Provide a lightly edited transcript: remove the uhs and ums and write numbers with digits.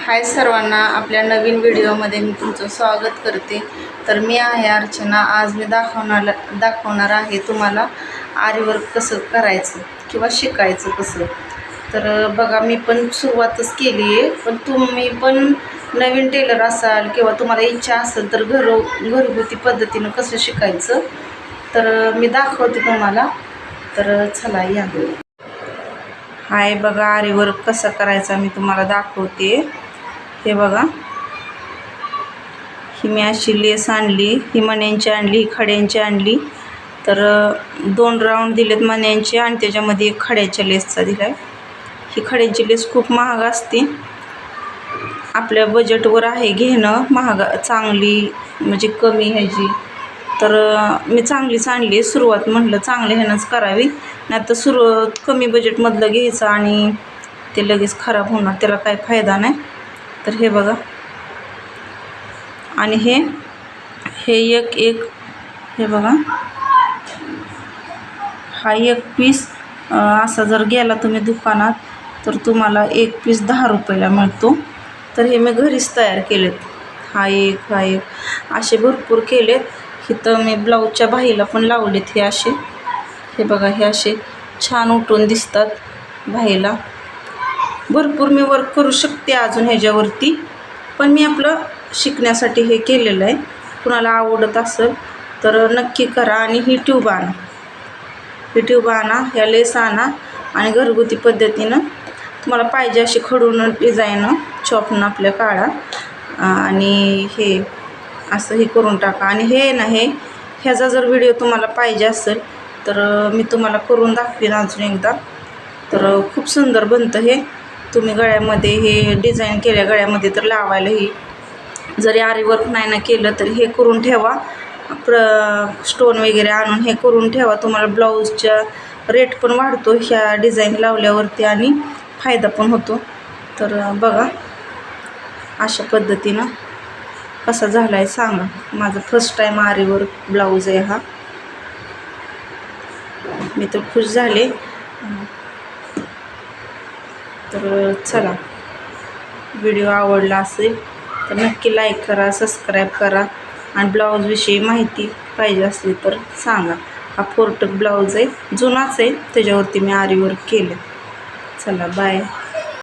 हाय सर्वांना, आपल्या नवीन व्हिडिओमध्ये मी तुमचं स्वागत करते। तर मी आहे अर्चना। आज मी दाखवणार आहे तुम्हाला आरीवर्क कसं करायचं किंवा शिकायचं कसं। तर बघा, मी पण सुरुवातच केली आहे, पण तुम्ही पण नवीन टेलर असाल किंवा तुम्हाला इच्छा असेल तर घरगुती पद्धतीनं कसं शिकायचं तर मी दाखवते तुम्हाला। तर चला या। हाय बघा, आरीवर्क कसं करायचं मी तुम्हाला दाखवते। हे बघा, ही मी अशी लेस आणली, ही मण्यांची आणली, ही खड्यांची आणली। तर 2 राऊंड दिलेत मण्यांचे आणि त्याच्यामध्ये एक खड्याच्या लेसचा दिलाय। ही खड्यांची लेस खूप महाग असते, आपल्या बजेटवर आहे घेणं। महाग चांगली म्हणजे कमी ह्याची, तर मी चांगलीच आणली। सुरुवात म्हटलं चांगल्या ह्यानंच करावी, नाही तर कमी बजेटमधलं घ्यायचं आणि ते लगेच खराब होणार, त्याला काही फायदा नाही। तर हे बघा, आणि हे एक हे बघा, हा एक पीस असा जर गेला तुम्ही दुकानात तर तुम्हाला एक पीस 10 रुपयाला मिळतो। तर हे मी घरीच तयार केलेत। हा एक असे भरपूर केलेत। इथं मी ब्लाऊजच्या बाहीला पण लावलेत हे असे। हे बघा, हे असे छान उठून दिसतात बाहीला। भरपूर मी वर्क करू शकते अजून ह्याच्यावरती, पण मी आपलं शिकण्यासाठी हे केलेलं आहे। कुणाला आवडत असेल तर नक्की करा। आणि ही ट्यूब आणा, ह्या लेस आणा आणि घरगुती पद्धतीनं तुम्हाला पाहिजे अशी खडून डिझाईन चॉपनं आपल्या काढा आणि हे असं हे करून टाका। आणि ह्याचा जर व्हिडिओ तुम्हाला पाहिजे असेल तर मी तुम्हाला करून दाखवेन अजून एकदा। तर खूप सुंदर बनतं हे। तुम्ही गळ्यामध्ये हे डिझाईन केल्या गळ्यामध्ये तर लावायला ही, जरी आरीवर्क नाही ना केलं तरी हे करून ठेवा। स्टोन वगैरे आणून हे करून ठेवा, तुम्हाला ब्लाऊजच्या रेट पण वाढतो ह्या डिझाईन लावल्यावरती आणि फायदा पण होतो। तर बघा, अशा पद्धतीनं कसा झाला आहे सांगा। माझं फर्स्ट टाईम आरीवर्क ब्लाऊज आहे हा। मी तर खुश झाले। तर चला, व्हिडिओ आवडला असेल तर नक्की लाईक करा, सबस्क्राईब करा आणि ब्लाऊजविषयी माहिती पाहिजे असली तर सांगा। हा 4 टक ब्लाऊज आहे, जुनाच आहे, त्याच्यावरती मी आरीवर्क केलं। चला बाय।